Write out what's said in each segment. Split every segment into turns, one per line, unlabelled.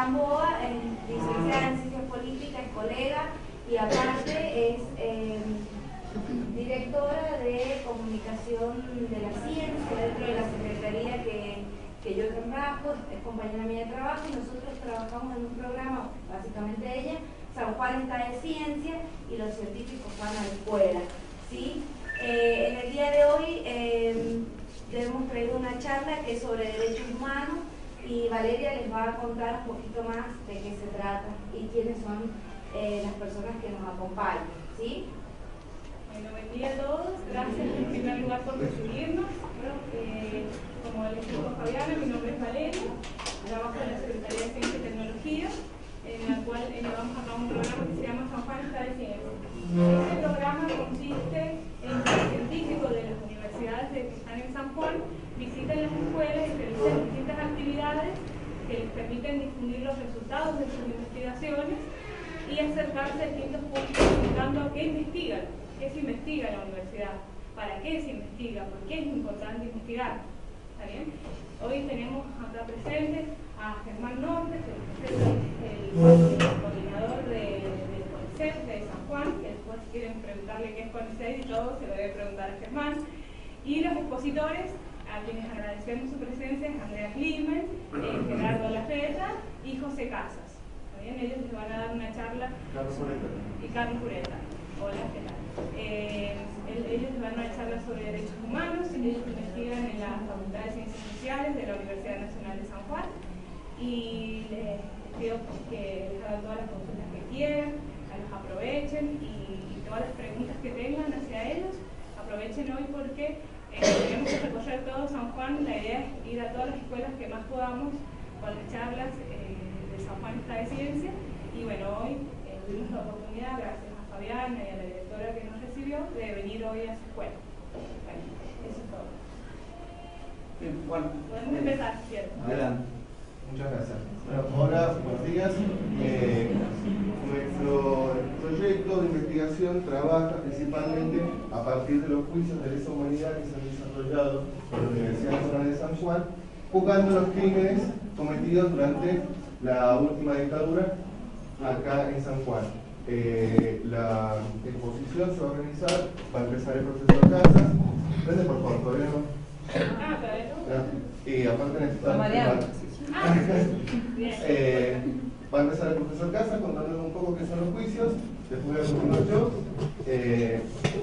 Gamboa, licenciada en Ciencias Políticas, es colega y aparte es directora de Comunicación de la Ciencia dentro de la Secretaría que yo trabajo, es compañera mía de trabajo, y nosotros trabajamos en un programa, básicamente ella, San Juan está de ciencia y los científicos van a la escuela, ¿sí? En el día de hoy hemos traído una charla que es sobre derechos humanos y Valeria les va a contar un poquito más de qué se trata y quiénes son las personas que nos acompañan, ¿sí?
Bueno, buen día a todos, gracias en primer lugar por recibirnos. Bueno, como les dijo Fabiana, mi nombre es Valeria, trabajo en la Secretaría de Ciencia y Tecnología, en la cual llevamos a cabo un programa que se llama San Juan está de Ciencia. Este programa consiste en que los científicos de las universidades que están en San Juan visiten las escuelas y realizan distintas actividades que les permiten difundir los resultados de sus investigaciones y acercarse a distintos puntos preguntando a qué investigan, qué se investiga en la universidad, para qué se investiga, por qué es importante investigar. ¿Está bien? Hoy tenemos acá presentes a Germán Norte, que es el coordinador del CONICET de San Juan, que después si quieren preguntarle qué es CONICET y todo, se lo debe preguntar a Germán. Y los expositores, a quienes agradecemos su presencia, es Andrea Klimen, Gerardo Lafeta y José Casas. ¿Está bien? Ellos les van a dar una charla. Y Carlos Pureta. Hola, ¿qué tal? Ellos les van a dar charla sobre derechos humanos. Ellos investigan en la Facultad de Ciencias Sociales de la Universidad Nacional de San Juan. Y les pido que les hagan todas las consultas que quieran, que los aprovechen y todas las preguntas que tengan hacia ellos. Aprovechen hoy porque tenemos que recorrer todo San Juan. La idea es ir a todas las escuelas que más podamos con las charlas de San Juan está de Ciencia. Y bueno, hoy tuvimos la oportunidad, gracias a Fabiana y a la directora que nos recibió, de venir hoy a su escuela. Bueno, eso es todo.
Bien, Juan.
Podemos empezar, ¿cierto?
Adelante.
Muchas gracias. Bueno, hola, buenos días. Nuestro proyecto de investigación trabaja principalmente a partir de los juicios de lesa humanidad que se han desarrollado por la Universidad Nacional de San Juan, juzgando los crímenes cometidos durante la última dictadura acá en San Juan. La exposición se va a organizar, va a empezar el profesor Casas. Vende por favor, todavía no. Y aparte necesitamos va a empezar el profesor Casas contándonos un poco qué son los juicios, después voy a continuar yo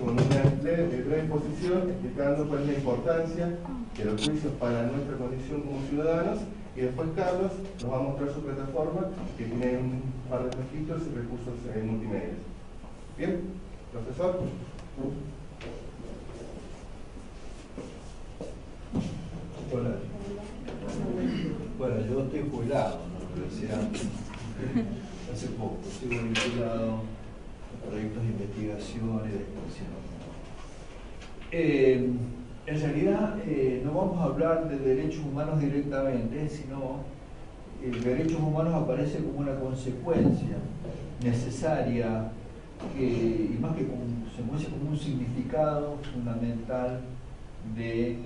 con una breve exposición explicando cuál es la importancia de los juicios para nuestra condición como ciudadanos, y después Carlos nos va a mostrar su plataforma que tiene un par de registros y recursos multimedia. ¿Bien? ¿Profesor?
Hola. Bueno, yo estoy jubilado en la universidad hace poco, estoy vinculado a proyectos de investigación y de extensión. En realidad no vamos a hablar de derechos humanos directamente, sino derechos humanos aparece como una consecuencia necesaria y más que consecuencia, como un significado fundamental de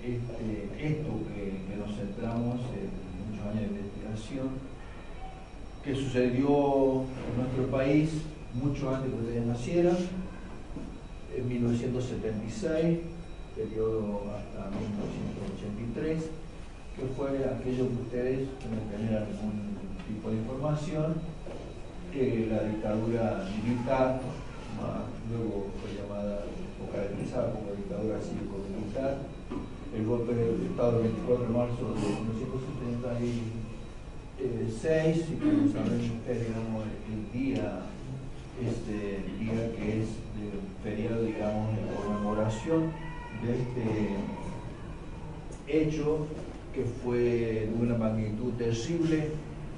esto que nos centramos en muchos años de investigación, que sucedió en nuestro país mucho antes de que ustedes nacieran, en 1976, periodo hasta 1983, que fue aquello que ustedes deben tener algún tipo de información, que la dictadura militar, luego fue llamada o caracterizada como dictadura cívico-militar, el golpe de Estado del 24 de marzo de 1976, y como saben ustedes, digamos, el día que es el periodo, digamos, de conmemoración de este hecho que fue de una magnitud terrible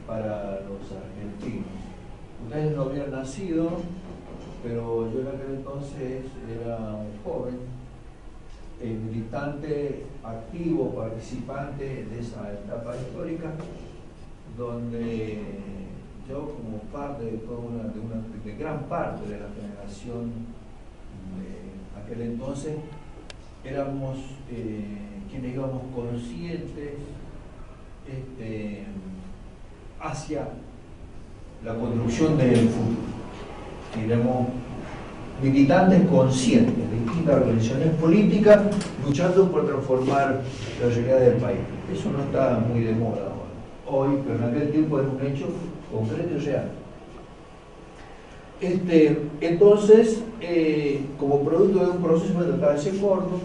para los argentinos. Ustedes no habían nacido, pero yo en aquel entonces era un joven, militante, activo, participante de esa etapa histórica, donde yo, como parte de gran parte de la generación de aquel entonces, éramos quienes íbamos conscientes hacia la construcción del futuro. Diremos, militantes conscientes de distintas organizaciones políticas luchando por transformar la realidad del país. Eso no está muy de moda hoy, pero en aquel tiempo era un hecho concreto y real. Entonces, como producto de un proceso, bueno, trataba de ser corto,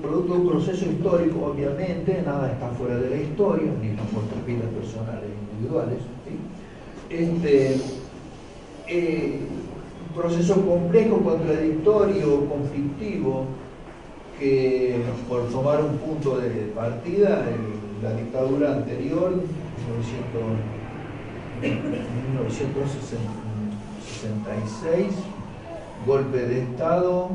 producto de un proceso histórico, obviamente, nada está fuera de la historia, ni las nuestras vidas personales e individuales, ¿sí? Un proceso complejo, contradictorio, conflictivo, que por tomar un punto de partida, la dictadura anterior, 1966, golpe de Estado,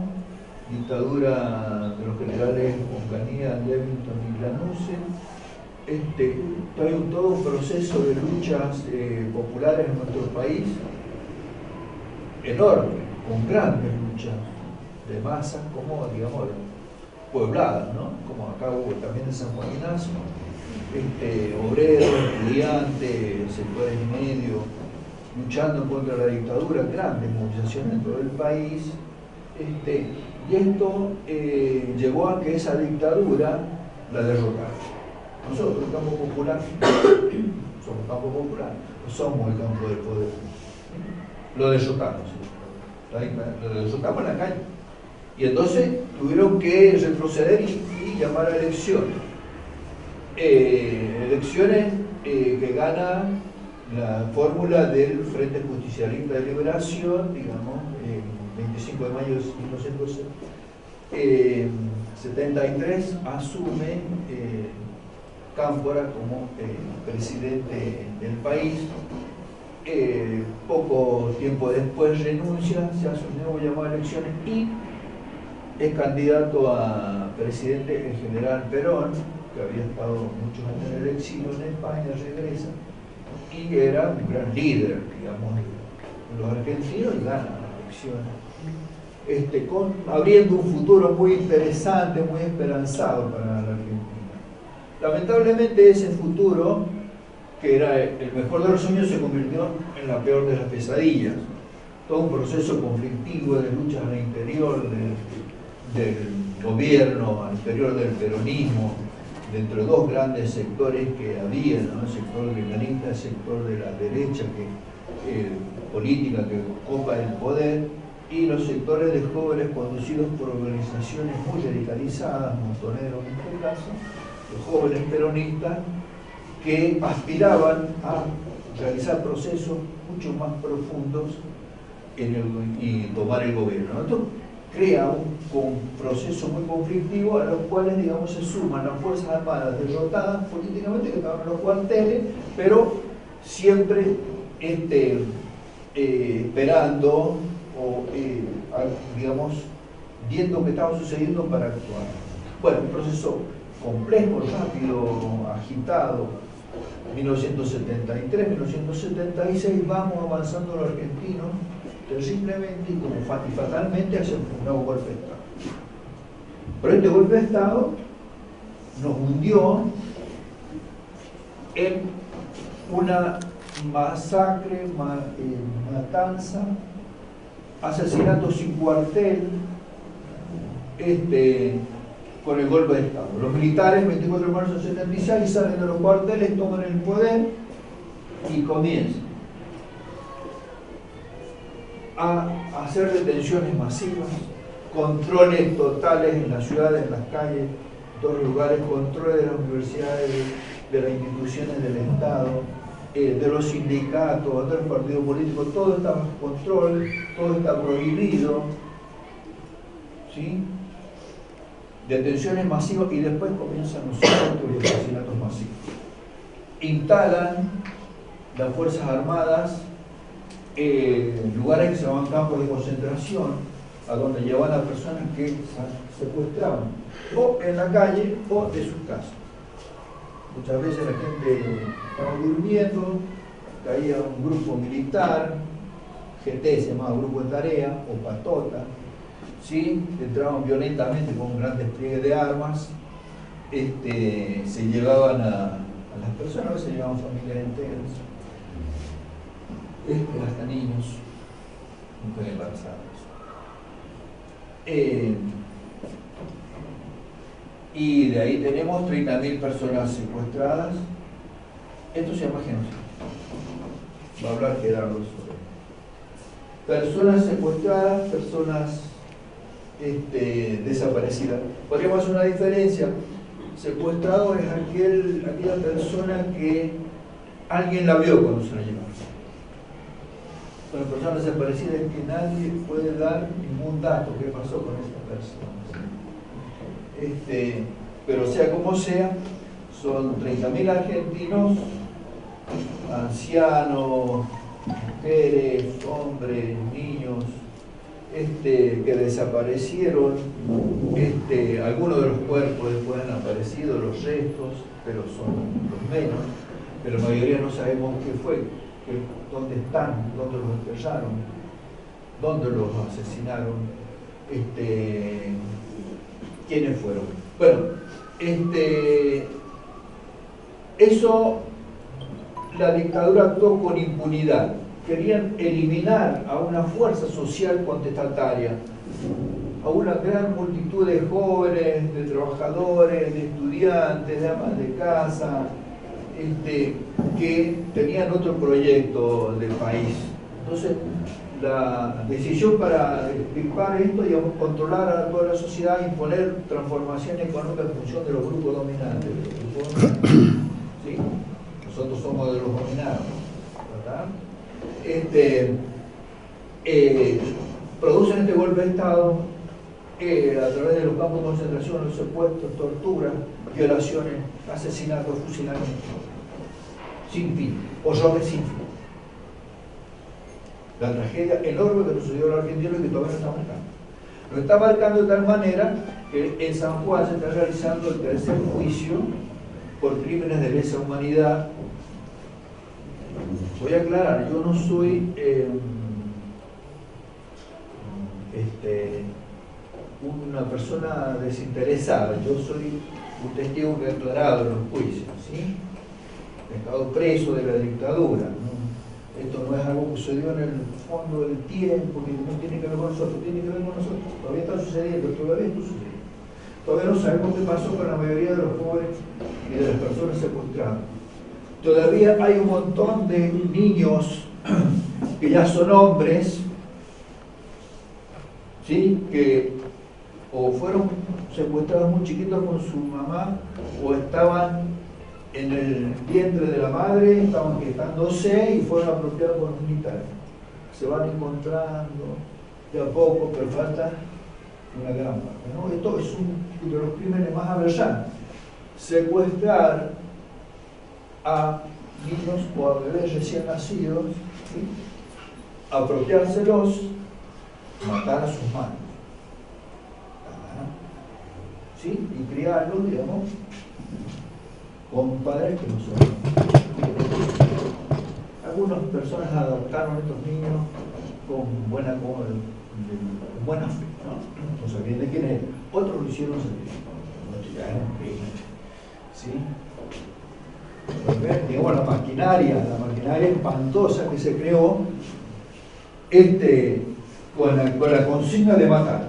dictadura de los generales Onganía, Levington y Lanusse, trae todo un proceso de luchas populares en nuestro país enorme, con grandes luchas de masas, como digamos puebladas, ¿no? Como acá hubo también en San Juan Ignacio, obreros, estudiantes, sectores medios, luchando contra la dictadura, grandes movilizaciones en todo el país, y esto llevó a que esa dictadura la derrotara. Nosotros, el campo popular, somos campo popular, no somos el campo del poder. Lo derrotamos, lo derrotamos en la calle. Y entonces tuvieron que retroceder y llamar a elecciones. Elecciones que gana la fórmula del Frente Justicialista de Liberación, digamos, 25 de mayo de 1973, asume Cámpora como presidente del país. Poco tiempo después renuncia, se hace un nuevo llamado a elecciones y es candidato a presidente el general Perón, que había estado muchos años en el exilio en España, regresa y era un gran líder, digamos, de los argentinos y gana las elecciones, abriendo un futuro muy interesante, muy esperanzado para la Argentina. Lamentablemente ese futuro, que era el mejor de los sueños, se convirtió en la peor de las pesadillas. Todo un proceso conflictivo de luchas al interior del gobierno, al interior del peronismo, dentro de dos grandes sectores que había, ¿no? El sector legalista, el sector de la derecha política que ocupa el poder, y los sectores de jóvenes conducidos por organizaciones muy radicalizadas, Montoneros en este caso, los jóvenes peronistas, que aspiraban a realizar procesos mucho más profundos y tomar el gobierno. Esto crea un proceso muy conflictivo a los cuales, digamos, se suman las Fuerzas Armadas derrotadas políticamente, que estaban en los cuarteles, pero siempre esperando o, digamos, viendo qué estaba sucediendo para actuar. Bueno, un proceso complejo, rápido, agitado. 1973, 1976, vamos avanzando los argentinos terriblemente y como fatalmente hacia un nuevo golpe de Estado. Pero este golpe de Estado nos hundió en una masacre, matanza, asesinato sin cuartel, con el golpe de Estado. Los militares, 24 de marzo de 76, salen de los cuarteles, toman el poder y comienzan a hacer detenciones masivas, controles totales en las ciudades, en las calles, en todos los lugares, controles de las universidades, de las instituciones del Estado, de los sindicatos, de los partidos políticos, todo está bajo control, todo está prohibido, ¿sí? Detenciones masivas y después comienzan los secuestros y asesinatos masivos. Instalan las Fuerzas Armadas lugares que se llamaban campos de concentración, a donde llevaban a personas que secuestraban, o en la calle o de sus casas. Muchas veces la gente estaba durmiendo, caía un grupo militar, GT se llamaba Grupo de Tarea, o Patota, ¿sí? Entraban violentamente con un gran despliegue de armas, se llevaban a las personas, a veces llevaban familias enteras. hasta niños, mujeres embarazadas. Y de ahí tenemos 30.000 personas secuestradas. Esto se llama genocidio. Va a hablar Gerardo sobre personas secuestradas, personas desaparecidas. Podríamos hacer una diferencia. Secuestrado es aquella persona que alguien la vio cuando se la llevó. Bueno, persona desaparecida es que nadie puede dar ningún dato qué pasó con esa persona. Pero sea como sea, son 30.000 argentinos, ancianos, mujeres, hombres, niños, que desaparecieron. Algunos de los cuerpos después han aparecido, los restos, pero son los menos, pero la mayoría no sabemos qué fue, dónde están, dónde los enterraron, dónde los asesinaron, quiénes fueron. Bueno, eso, la dictadura actuó con impunidad. Querían eliminar a una fuerza social contestataria, a una gran multitud de jóvenes, de trabajadores, de estudiantes, de amas de casa, que tenían otro proyecto de país. Entonces, la decisión para extirpar esto, digamos, controlar a toda la sociedad, imponer transformación económica en función de los grupos dominantes. ¿Sí? Nosotros somos de los dominados, ¿verdad? Producen este golpe de Estado a través de los campos de concentración, los secuestros, torturas, violaciones, asesinatos, fusilamientos, sin fin, horrores sin fin. La tragedia enorme que sucedió en la Argentina y que todavía no está marcando. Lo está marcando de tal manera que en San Juan se está realizando el tercer juicio por crímenes de lesa humanidad. Voy a aclarar, yo no soy una persona desinteresada, yo soy un testigo que ha declarado en los juicios, ¿sí? He estado preso de la dictadura, ¿no? Esto no es algo que sucedió en el fondo del tiempo, que no tiene que ver con nosotros, tiene que ver con nosotros. Todavía está sucediendo, todavía está sucediendo. Todavía no sabemos qué pasó con la mayoría de los jóvenes y de las personas secuestradas. Todavía hay un montón de niños que ya son hombres, ¿sí? Que o fueron secuestrados muy chiquitos con su mamá, o estaban en el vientre de la madre, estaban gestándose y fueron apropiados por los militares. Se van encontrando de a poco, pero falta una gran parte, ¿no? Esto es uno de los crímenes más aberrantes. Secuestrar a niños o a bebés recién nacidos, ¿sí? Apropiárselos, matar a sus manos, ¿sí? Y criarlos, digamos, con padres que no son. Algunas personas adoptaron a estos niños con buena fe, ¿no? No sabían de quién eran. Otros lo hicieron saber, ya eran crímenes, ¿sí? Digamos, la maquinaria espantosa que se creó con la consigna de matar,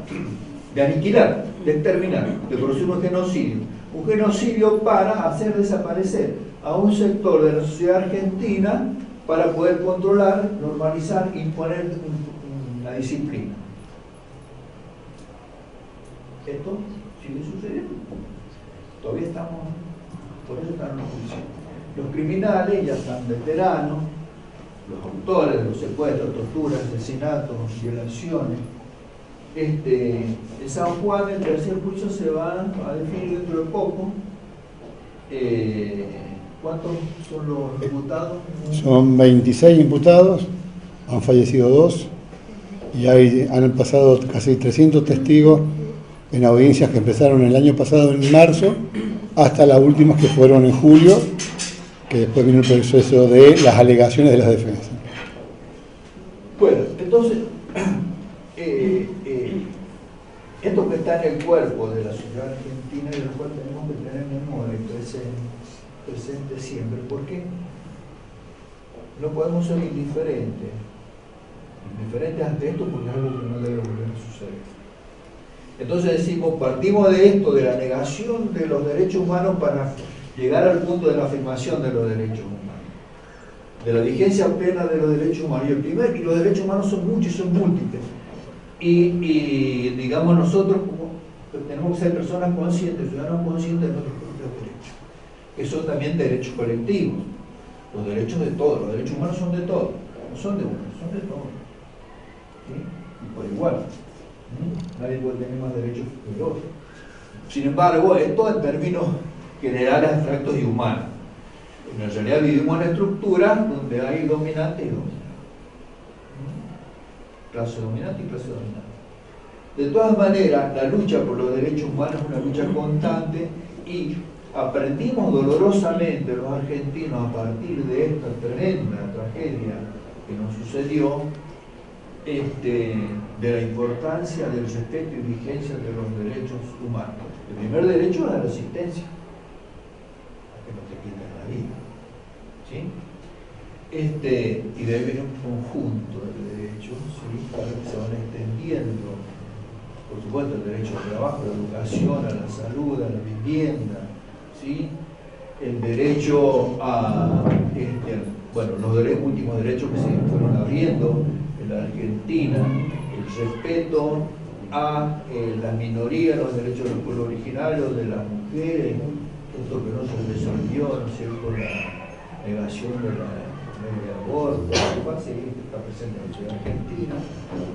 de aniquilar, de exterminar, de producir un genocidio para hacer desaparecer a un sector de la sociedad argentina para poder controlar, normalizar, imponer una disciplina. Esto sigue sucediendo. Todavía estamos, por eso están los juicios. Los criminales ya están veteranos, los autores de los secuestros, torturas, asesinatos, violaciones. En San Juan el tercer juicio se va a definir dentro de poco. ¿Cuántos son los imputados?
Son 26 imputados, han fallecido 2 y han pasado casi 300 testigos en audiencias que empezaron el año pasado en marzo hasta las últimas que fueron en julio, que después vino el proceso de las alegaciones de las defensas.
Bueno, entonces, esto que está en el cuerpo de la sociedad argentina y del cual tenemos que tener memoria y presente siempre. ¿Por qué? no podemos ser indiferentes ante esto, porque es algo que no debe volver a suceder. Entonces decimos, partimos de esto, de la negación de los derechos humanos para llegar al punto de la afirmación de los derechos humanos, de la vigencia plena de los derechos humanos. Y los derechos humanos son muchos y son múltiples. Y digamos, nosotros como tenemos que ser personas conscientes, ciudadanos conscientes de nuestros propios derechos, que son también derechos colectivos, los derechos de todos. Los derechos humanos son de todos, no son de uno, son de todos, ¿sí? Y por igual. Nadie puede tener más derechos que el otro. Sin embargo, esto en términos generales, abstractos y humanos. En realidad vivimos en estructuras donde hay dominante y dominante. Clase dominante y clase dominante. De todas maneras, la lucha por los derechos humanos es una lucha constante y aprendimos dolorosamente los argentinos a partir de esta tremenda tragedia que nos sucedió, de la importancia del respeto y vigencia de los derechos humanos. El primer derecho es la resistencia, a que no te quiten la vida, ¿sí? Y debe haber un conjunto de derechos, ¿sí? Para que se van extendiendo, por supuesto, el derecho al trabajo, a la educación, a la salud, a la vivienda, ¿sí? El derecho a, los últimos derechos que se fueron abriendo en la Argentina, el respeto a las minorías, los derechos de los pueblos originarios, de las mujeres, esto que no se resolvió, ¿no es cierto?, la negación de la ley de aborto, que va a seguir, que está presente en la sociedad argentina,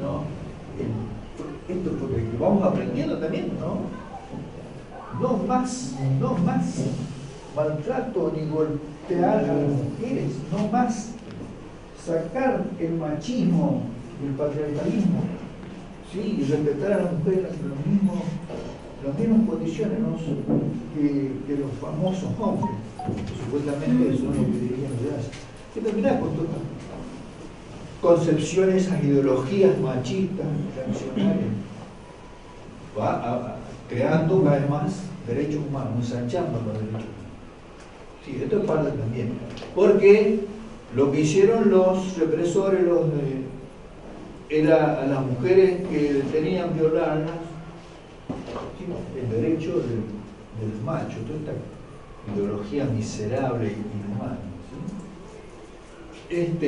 ¿no? Esto es porque vamos aprendiendo también, ¿no? No más maltrato ni golpear a las mujeres, no más sacar el machismo y el patriarcalismo, ¿sí? Y respetar a las mujeres en las mismas condiciones, ¿no? que los famosos hombres, que supuestamente son los que dirigen los derechos. ¿Qué termina con todas concepciones, esas ideologías machistas, tradicionales? Va creando cada vez más derechos humanos, ensanchando los derechos humanos. Sí, esto es parte también. Porque lo que hicieron los represores era a las mujeres que tenían violarlas, ¿sí? El derecho del macho, toda esta ideología miserable y inhumana, ¿sí?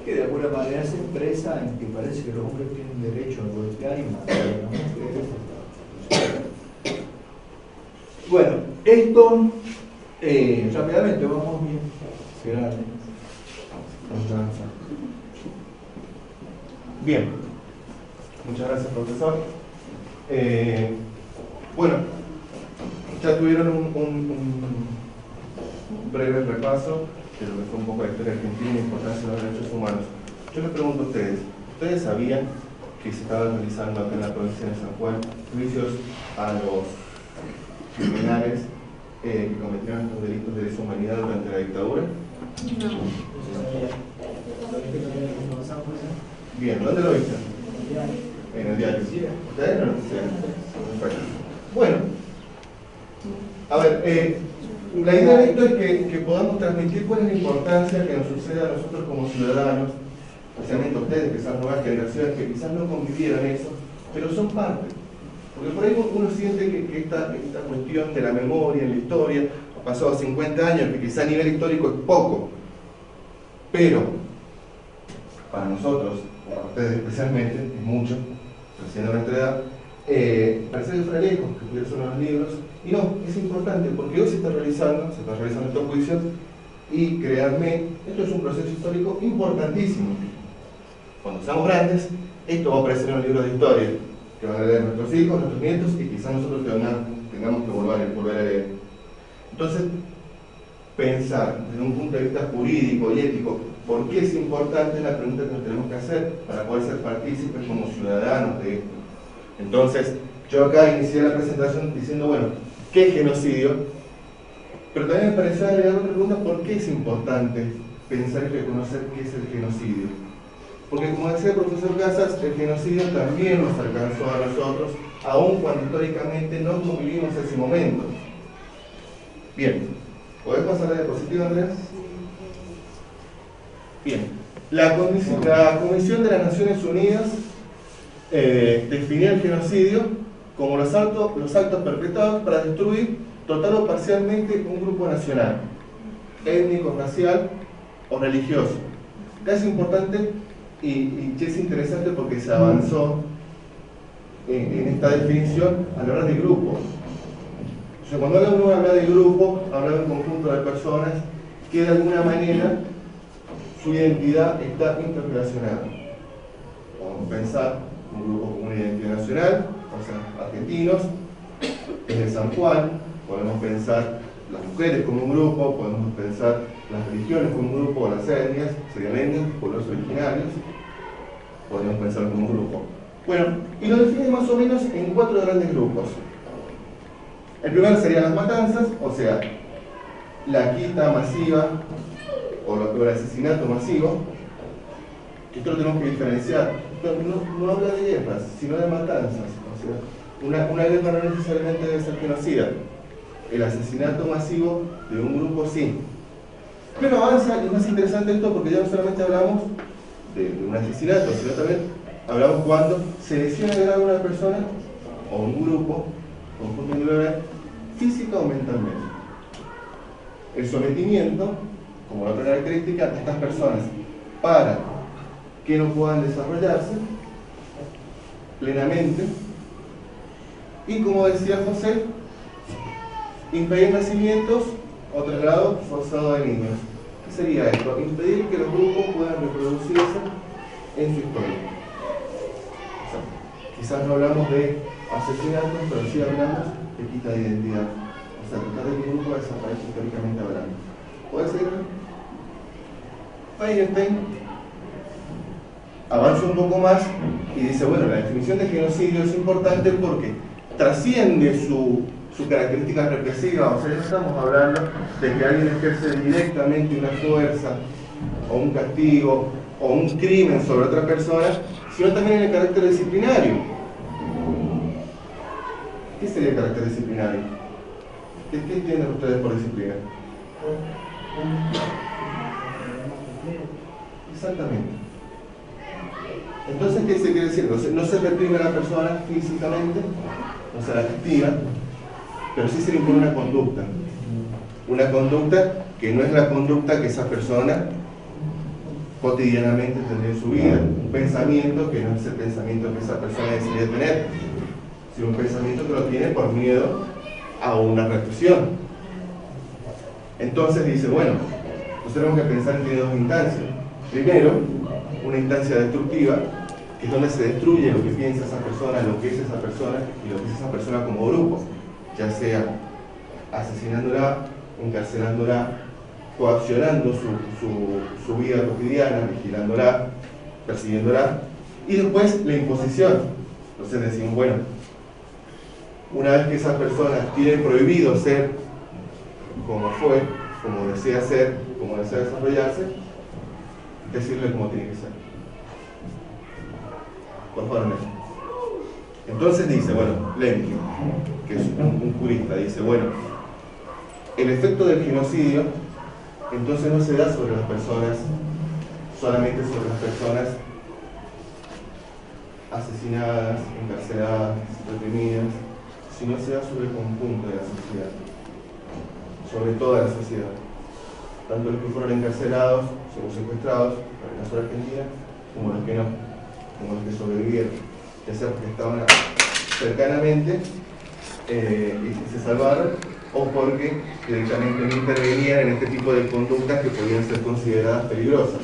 Que de alguna manera se expresa en que parece que los hombres tienen derecho a golpear y matar a las mujeres. Bueno, esto rápidamente vamos bien. Gerardo.
Bien, muchas gracias, profesor. Bueno, ya tuvieron un breve repaso de lo que fue un poco la historia argentina y la importancia de los derechos humanos. Yo les pregunto a ustedes, ¿ustedes sabían que se estaban realizando acá en la provincia de San Juan juicios a los criminales que cometieron estos delitos de lesa humanidad durante la dictadura? No. Bien, ¿dónde lo viste? En el diario. ¿Ustedes no lo hicieron? Perfecto. Bueno, a ver, la idea de esto es que podamos transmitir cuál es la importancia que nos sucede a nosotros como ciudadanos, especialmente a ustedes, que son nuevas generaciones que quizás no convivieron eso, pero son parte. Porque por ahí uno siente que esta cuestión de la memoria en la historia ha pasado 50 años, que quizá a nivel histórico es poco, pero para nosotros, para ustedes especialmente, es mucho, recién a nuestra edad, parece que fuera lejos, que estuviesen los libros, y no, es importante, porque hoy se está realizando estos juicios, y créanme, esto es un proceso histórico importantísimo. Cuando seamos grandes, esto va a aparecer en los libros de historia, que van a leer nuestros hijos, nuestros nietos, y quizás nosotros tengamos que volver a leer. Entonces, pensar desde un punto de vista jurídico y ético, ¿por qué es importante? Es la pregunta que nos tenemos que hacer para poder ser partícipes como ciudadanos de esto. Entonces, yo acá inicié la presentación diciendo, bueno, ¿qué es genocidio? Pero también me parecía agregar otra pregunta, ¿por qué es importante pensar y reconocer qué es el genocidio? Porque como decía el profesor Casas, el genocidio también nos alcanzó a nosotros, aun cuando históricamente no convivimos ese momento. Bien, ¿podés pasar la diapositiva, Andrea? Bien, la Comisión de las Naciones Unidas definió el genocidio como los actos perpetrados para destruir total o parcialmente un grupo nacional, étnico, racial o religioso. Acá es importante y es interesante porque se avanzó en esta definición al hablar de grupo. O sea, cuando uno habla de grupo, habla de un conjunto de personas que de alguna manera su identidad está interrelacionada. Podemos pensar un grupo con una identidad nacional, o sea, argentinos, desde San Juan, podemos pensar las mujeres como un grupo, podemos pensar las religiones como un grupo, las etnias, serían etnias, pueblos originarios, podemos pensar como un grupo. Bueno, y lo define más o menos en 4 grandes grupos. El primero serían las matanzas, o sea, la quita masiva o el asesinato masivo, que esto lo tenemos que diferenciar. No habla de guerras, sino de matanzas. O sea, una guerra no necesariamente debe ser genocida. El asesinato masivo de un grupo sí. Pero avanza, y es más interesante esto porque ya no solamente hablamos de un asesinato, sino también hablamos cuando se lesiona grave a una persona o un grupo, conjunto individual, física o mentalmente. El sometimiento, como la otra característica, de estas personas para que no puedan desarrollarse plenamente y, como decía José, impedir nacimientos o traslado forzado de niños. ¿Qué sería esto? Impedir que los grupos puedan reproducirse en su historia. O sea, quizás no hablamos de asesinatos, pero sí hablamos de quita de identidad. O sea, tratar de que un grupo desaparezca históricamente hablando. ¿Puede ser? Feinstein avanza un poco más y dice, bueno, la definición de genocidio es importante porque trasciende su característica represiva. O sea, no estamos hablando de que alguien ejerce directamente una fuerza o un castigo o un crimen sobre otra persona, sino también en el carácter disciplinario. ¿Qué sería el carácter disciplinario? ¿Qué entienden ustedes por disciplina? Exactamente. Entonces, ¿qué se quiere decir? No se reprime a la persona físicamente, no se la castiga, pero sí se le impone una conducta. Una conducta que no es la conducta que esa persona cotidianamente tendría en su vida. Un pensamiento que no es el pensamiento que esa persona desearía tener, sino un pensamiento que lo tiene por miedo a una represión. Entonces dice, bueno, nosotros tenemos que pensar en dos instancias. Primero, una instancia destructiva, que es donde se destruye lo que piensa esa persona, lo que es esa persona y lo que es esa persona como grupo, ya sea asesinándola, encarcelándola, coaccionando su vida cotidiana, vigilándola, persiguiéndola, y después la imposición. Entonces decimos, bueno, una vez que esa persona tiene prohibido ser como fue, como desea ser, como desea desarrollarse, decirle cómo tiene que ser. Por favor, entonces dice, bueno, Lemkin, que es un jurista, dice, bueno, el efecto del genocidio entonces no se da sobre las personas, solamente sobre las personas asesinadas, encarceladas, reprimidas, sino se da sobre el conjunto de la sociedad, sobre toda la sociedad, tanto los que fueron encarcelados, o secuestrados, en el caso de Argentina, como los que no, como los que sobrevivieron, ya sea porque estaban cercanamente y se salvaron, o porque directamente no intervenían en este tipo de conductas que podían ser consideradas peligrosas.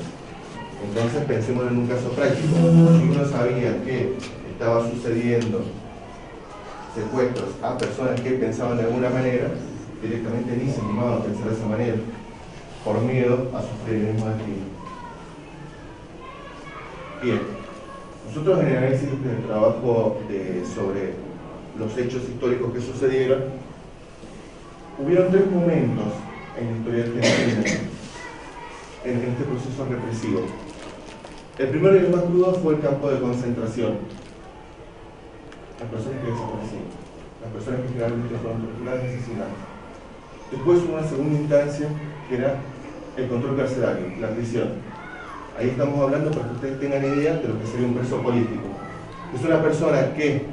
Entonces pensemos en un caso práctico. Si uno sabía que estaba sucediendo secuestros a personas que pensaban de alguna manera, directamente ni se animaban a pensar de esa manera, por miedo a sufrir el mismo destino. Bien, nosotros en el análisis del trabajo sobre los hechos históricos que sucedieron, hubieron 3 momentos en la historia argentina en este proceso represivo. El primero y el más crudo fue el campo de concentración. Las personas que desaparecieron, las personas que generalmente fueron torturadas y asesinadas. Después hubo una segunda instancia que era el control carcelario, la prisión. Ahí estamos hablando para que ustedes tengan idea de lo que sería un preso político. Es una persona que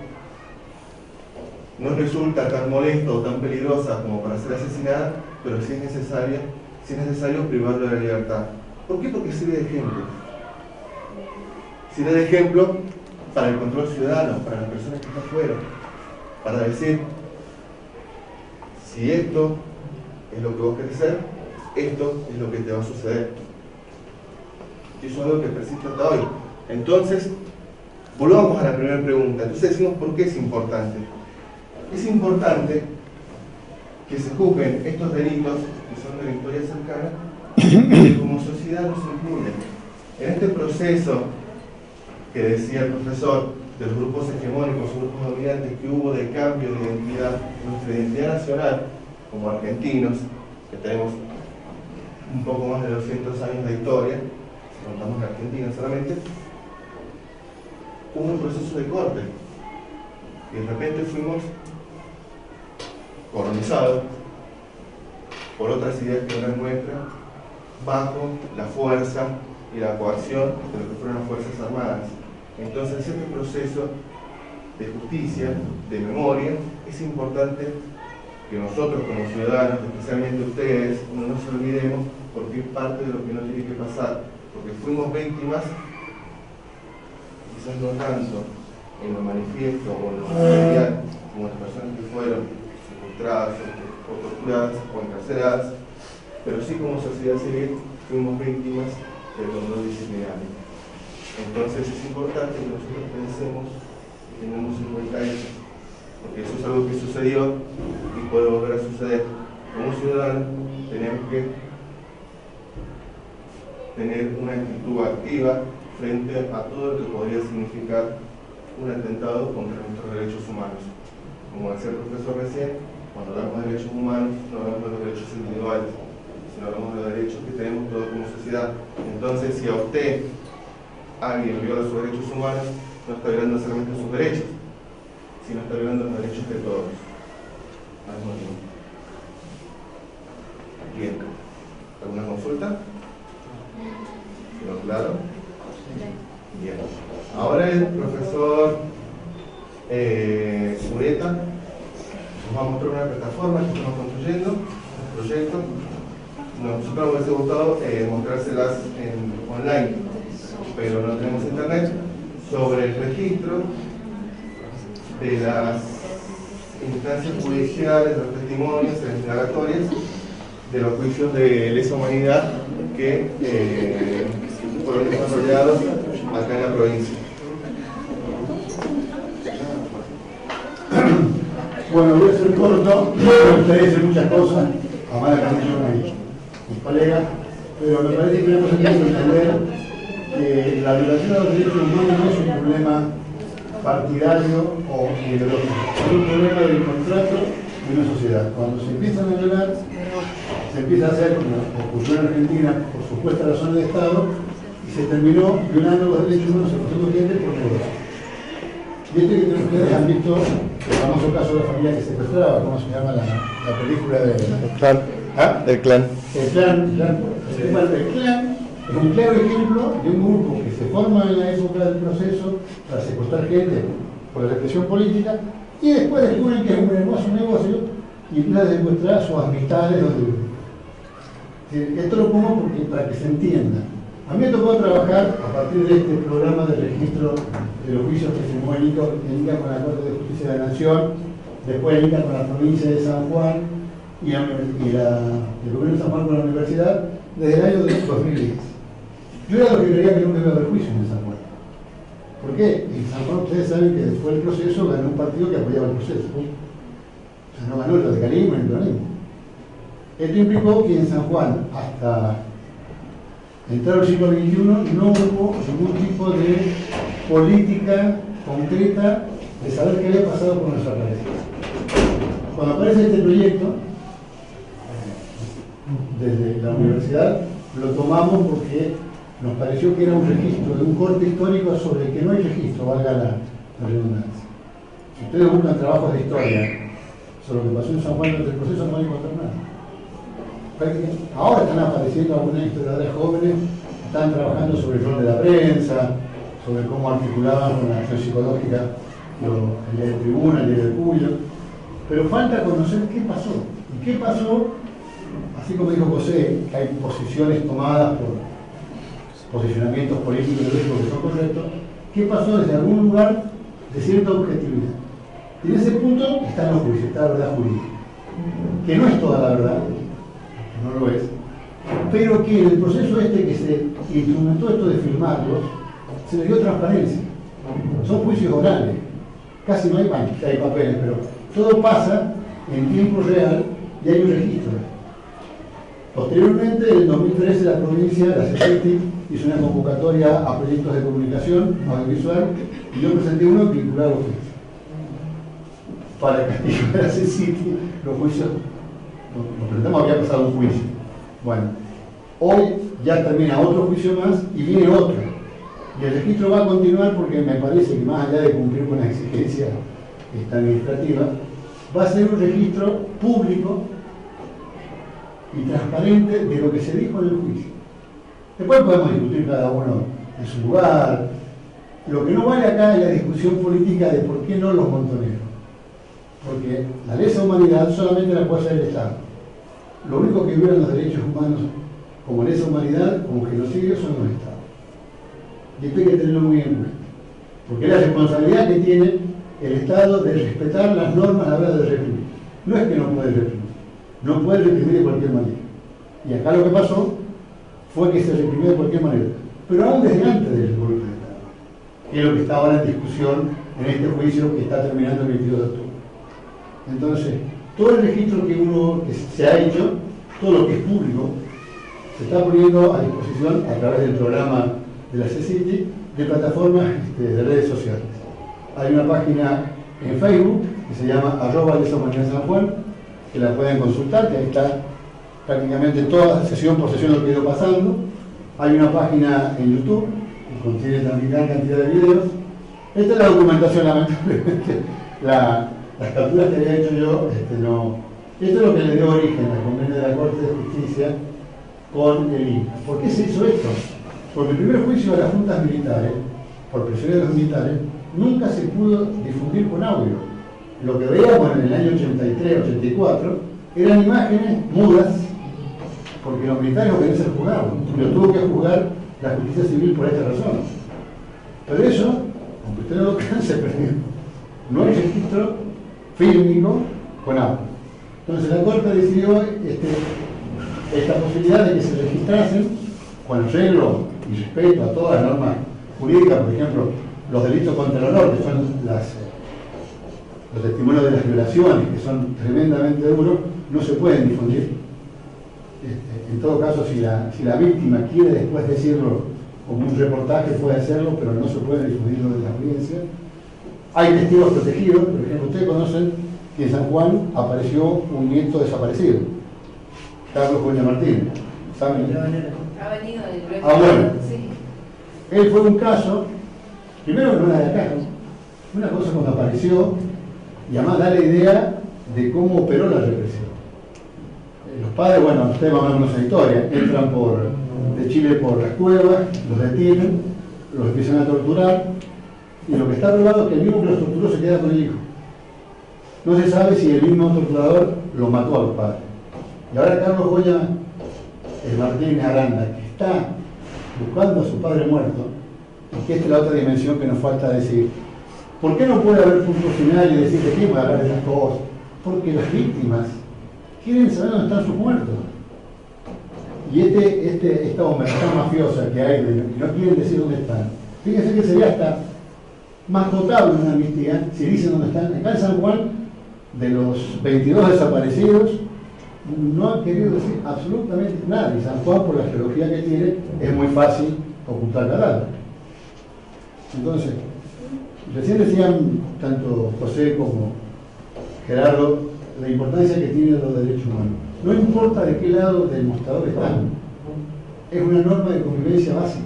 no resulta tan molesta o tan peligrosa como para ser asesinada, pero sí es necesario privarlo de la libertad. ¿Por qué? Porque sirve de ejemplo. Sirve de ejemplo para el control ciudadano, para las personas que están afuera, para decir, si esto es lo que vos querés ser, esto es lo que te va a suceder. Y eso es algo que persiste hasta hoy. Entonces, volvamos a la primera pregunta. Entonces decimos, ¿por qué es importante? Es importante que se juzguen estos delitos, que son de la historia cercana, que como sociedad nos incluyen. En este proceso que decía el profesor, de los grupos hegemónicos, grupos dominantes que hubo de cambio de identidad, nuestra identidad nacional, como argentinos, que tenemos un poco más de 200 años de historia, si contamos la Argentina solamente, hubo un proceso de corte. Y de repente fuimos colonizados por otras ideas que no eran nuestras, bajo la fuerza y la coacción de lo que fueron las Fuerzas Armadas. Entonces, este proceso de justicia, de memoria, es importante que nosotros como ciudadanos, especialmente ustedes, no nos olvidemos, porque es parte de lo que nos tiene que pasar, porque fuimos víctimas, quizás no tanto en lo manifiesto o en lo material, como las personas que fueron secuestradas o torturadas o encarceladas, pero sí como sociedad civil fuimos víctimas del control disciplinario. Entonces es importante que nosotros pensemos y tengamos en cuenta eso, porque eso es algo que sucedió y puede volver a suceder. Como ciudadanos tenemos que tener una actitud activa frente a todo lo que podría significar un atentado contra nuestros derechos humanos. Como decía el profesor recién, cuando hablamos de derechos humanos no hablamos de los derechos individuales, sino hablamos de los derechos que tenemos todos como sociedad. Entonces, si a usted alguien viola sus derechos humanos, no está violando solamente sus derechos, sino está violando los derechos de todos. Bien. ¿Alguna consulta? ¿Quedó claro? Bien. Ahora el profesor Ureta nos va a mostrar una plataforma que estamos construyendo, un proyecto. Nosotros nos hubiese gustado mostrárselas online, pero no tenemos internet, sobre el registro de las instancias judiciales, los testimonios, las indagatorias de los juicios de lesa humanidad que fueron desarrollados acá en la provincia.
Bueno, voy a ser corto, me gustaría decir muchas cosas, además de que han dicho mis colegas, pero me parece que tenemos que entender que la violación de los derechos humanos no es un problema partidario o ideológico, es un problema del contrato de una sociedad. Cuando se empiezan a violar, se empieza a hacer, como ocurrió en Argentina, por supuesta razón de Estado, y se terminó violando los derechos humanos en proceso gente por todos. Y que ustedes han visto el famoso caso de la familia que secuestraba, ¿cómo se llama la película de...
El clan. ¿Ah? El clan.
El clan es un claro ejemplo de un grupo que se forma en la época del proceso para secuestrar gente por la represión política y después descubren que es un hermoso negocio y empiezan a secuestrar a sus amistades. Esto lo pongo porque, para que se entienda. A mí me tocó trabajar a partir de este programa de registro de los juicios testimónicos en INCA con la Corte de Justicia de la Nación, después en INCA con la provincia de San Juan y el gobierno de San Juan con la universidad desde el año 2010. Yo era lo que creía que nunca iba a haber juicio en San Juan. ¿Por qué? En San Juan ustedes saben que después del proceso ganó un partido que apoyaba el proceso. O sea, no ganó el radicalismo ni el peronismo. Esto implicó que en San Juan, hasta entrar al siglo XXI, no hubo ningún tipo de política concreta de saber qué había pasado con nuestra pareja. Cuando aparece este proyecto, desde la universidad, lo tomamos porque nos pareció que era un registro de un corte histórico sobre el que no hay registro, valga la redundancia. Si ustedes buscan trabajos de historia sobre lo que pasó en San Juan durante el proceso, no van a encontrar nada. Ahora están apareciendo algunas historiadoras jóvenes están trabajando sobre el rol de la prensa, sobre cómo articulaban con la acción psicológica el día de tribuna, el día de Cuyo, pero falta conocer qué pasó. ¿Y qué pasó? Así como dijo José, que hay posiciones tomadas por posicionamientos políticos que son correctos, ¿qué pasó desde algún lugar de cierta objetividad? Y en ese punto están los juicios, está la verdad jurídica, que no es toda la verdad, no lo es, pero que en el proceso que se instrumentó esto de filmarlos, se le dio transparencia. Son juicios orales, casi no hay papeles, pero todo pasa en tiempo real y hay un registro. Posteriormente, en 2013, la provincia, la CECITI, hizo una convocatoria a proyectos de comunicación audiovisual y yo presenté uno que vinculaba los juicios. Para el castillo de la CECITI, los juicios, nos presentamos, había pasado un juicio. Bueno, hoy ya termina otro juicio más y viene otro. Y el registro va a continuar porque me parece que más allá de cumplir con las exigencias administrativas, va a ser un registro público y transparente de lo que se dijo en el juicio. Después podemos discutir cada uno en su lugar. Lo que no vale acá es la discusión política de por qué no los montoneros. Porque la lesa humanidad solamente la puede hacer el Estado. Lo único que violan los derechos humanos como lesa humanidad, como genocidio, son los Estados. Y esto hay que tenerlo muy en cuenta. Porque es la responsabilidad que tiene el Estado de respetar las normas a la hora de reprimir. No es que no puede reprimir. No puede reprimir de cualquier manera. Y acá lo que pasó fue que se reprimió de cualquier manera. Pero aún desde antes del golpe de Estado. Que es lo que está ahora en discusión en este juicio que está terminando el 22 de octubre. Entonces, todo el registro que se ha hecho, todo lo que es público, se está poniendo a disposición a través del programa de la CECITI de plataformas de redes sociales. Hay una página en Facebook que se llama @lesahumanidadsanjuan, que la pueden consultar, que ahí está prácticamente toda sesión por sesión lo que ha ido pasando. Hay una página en YouTube que contiene también gran cantidad de videos. Esta es la documentación, lamentablemente. Las capturas que había hecho yo, no. Esto es lo que le dio origen al convenio de la Corte de Justicia con el INCA. ¿Por qué se hizo esto? Porque el primer juicio de las juntas militares, por presiones de los militares, nunca se pudo difundir con audio. Lo que veíamos en el año 83, 84, eran imágenes mudas, porque los militares no querían ser juzgados, y lo tuvo que juzgar la justicia civil por esta razón. Pero eso, aunque ustedes no lo crean, se perdió. No hay registro fílmico con audio. Entonces la Corte decidió esta posibilidad de que se registrasen con arreglo y respeto a todas las normas jurídicas, por ejemplo, los delitos contra el honor, que son los testimonios de las violaciones, que son tremendamente duros, no se pueden difundir. En todo caso, si la víctima quiere después decirlo como un reportaje, puede hacerlo, pero no se puede difundir lo de la audiencia. Hay testigos protegidos, por ejemplo, ustedes conocen que en San Juan apareció un nieto desaparecido, Carlos Goña Martínez. ¿Saben?
Ha venido del
bueno.
Sí.
Él fue un caso, primero no era de acá, una cosa cuando apareció, y además da la idea de cómo operó la represión. Los padres, bueno, ustedes van a ver esa historia, entran de Chile por las cuevas, los detienen, los empiezan a torturar, y lo que está probado es que el mismo que los torturó se queda con el hijo. No se sabe si el mismo torturador lo mató a los padres. Y ahora Carlos Goya Martínez Aranda, que está buscando a su padre muerto, y que esta es la otra dimensión que nos falta decir. ¿Por qué no puede haber punto final y decir de quién va a hablar de estas cosas? Porque las víctimas quieren saber dónde están sus muertos. Y esta humanidad mafiosa que hay, que no quieren decir dónde están, fíjense que sería hasta más potable una amnistía si dicen dónde están. Acá en San Juan, de los 22 desaparecidos, no han querido decir absolutamente nada. Y San Juan, por la geología que tiene, es muy fácil ocultar cadáveres. Entonces, recién decían tanto José como Gerardo la importancia que tienen los derechos humanos. No importa de qué lado del mostrador están, es una norma de convivencia básica.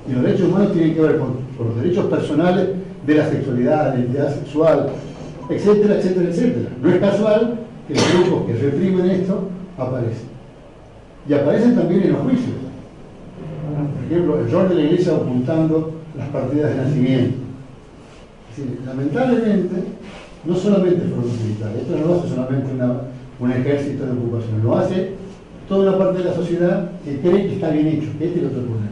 Y los derechos humanos tienen que ver con los derechos personales de la sexualidad, la identidad sexual, etcétera, etcétera, etcétera. No es casual que los grupos que reprimen esto aparecen. Y aparecen también en los juicios. por ejemplo, el rol de la Iglesia ocultando las partidas de nacimiento. Es decir, lamentablemente, no solamente fueron los militares, esto no lo hace solamente un ejército de ocupación, lo hace toda una parte de la sociedad que cree que está bien hecho, que este es el otro problema,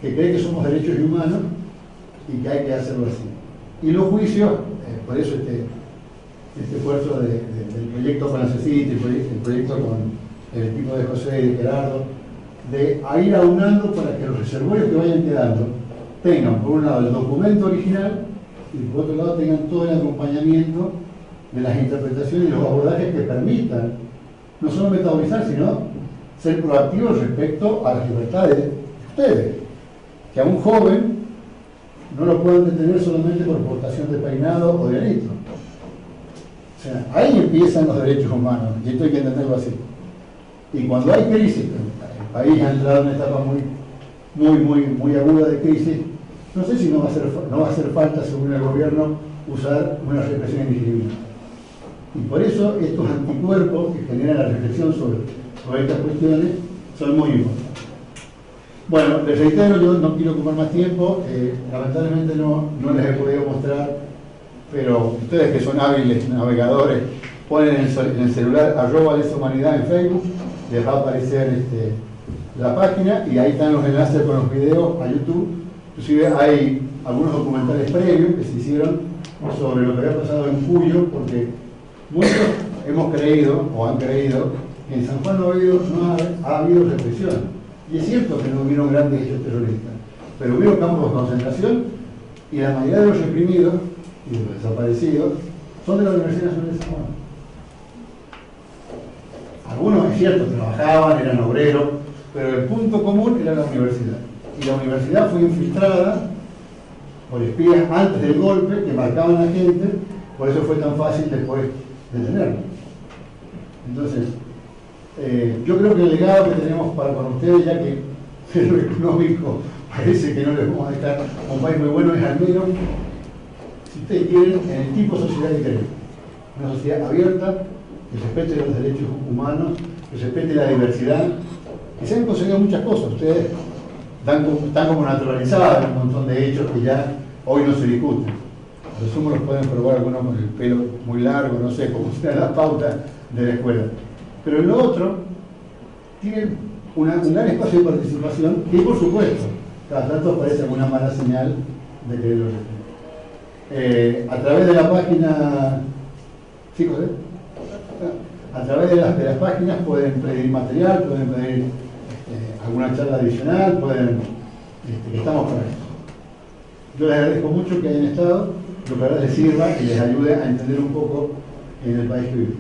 que cree que somos derechos humanos y que hay que hacerlo así. Y los juicios, por eso este esfuerzo del proyecto con la CECIT, el proyecto con el equipo de José y de Gerardo, de ir aunando para que los reservorios que vayan quedando tengan, por un lado, el documento original y por otro lado tengan todo el acompañamiento de las interpretaciones y los abordajes que permitan no solo metabolizar, sino ser proactivos respecto a las libertades de ustedes. Que a un joven no lo puedan detener solamente por portación de peinado o de anillo. O sea, ahí empiezan los derechos humanos, y esto hay que entenderlo así. Y cuando hay crisis, el país ha entrado en una etapa muy aguda de crisis, no sé si no va a hacer falta, según el gobierno, usar una represión indiscriminada. Y por eso estos anticuerpos que generan la reflexión sobre estas cuestiones son muy importantes. Bueno, les reitero, yo no quiero ocupar más tiempo, lamentablemente no les he podido mostrar, pero ustedes que son hábiles navegadores, ponen en el celular @leshumanidad en Facebook, les va a aparecer la página y ahí están los enlaces con los videos a YouTube. Inclusive hay algunos documentales previos que se hicieron sobre lo que había pasado en Cuyo, porque muchos hemos creído o han creído que en San Juan no ha habido represión. Y es cierto que no hubieron grandes hechos terroristas, pero hubieron campos de concentración y la mayoría de los reprimidos y de los desaparecidos son de la Universidad Nacional de San Juan. Algunos, es cierto, trabajaban, eran obreros, pero el punto común era la universidad. Y la universidad fue infiltrada por espías antes del golpe que marcaban a la gente, por eso fue tan fácil después detenerlo. Entonces, yo creo que el legado que tenemos para con ustedes, ya que en lo económico parece que no les vamos a dejar un país muy bueno, es al menos, si ustedes quieren, en el tipo de sociedad que queremos. Una sociedad abierta, que respete los derechos humanos, que respete la diversidad, que se han conseguido muchas cosas. Ustedes están como naturalizadas un montón de hechos que ya hoy no se discuten. A lo sumo los pueden probar algunos con el pelo muy largo, no sé, como sea la pauta de la escuela. Pero en lo otro, tienen un gran espacio de participación que, por supuesto, cada tanto parece alguna mala señal de que lo respeten. A través de la página, ¿sí, José? A través de las páginas pueden pedir material, pueden pedir alguna charla adicional, estamos para eso. Yo les agradezco mucho que hayan estado, lo que ahora les sirva y les ayude a entender un poco en el país que vivimos.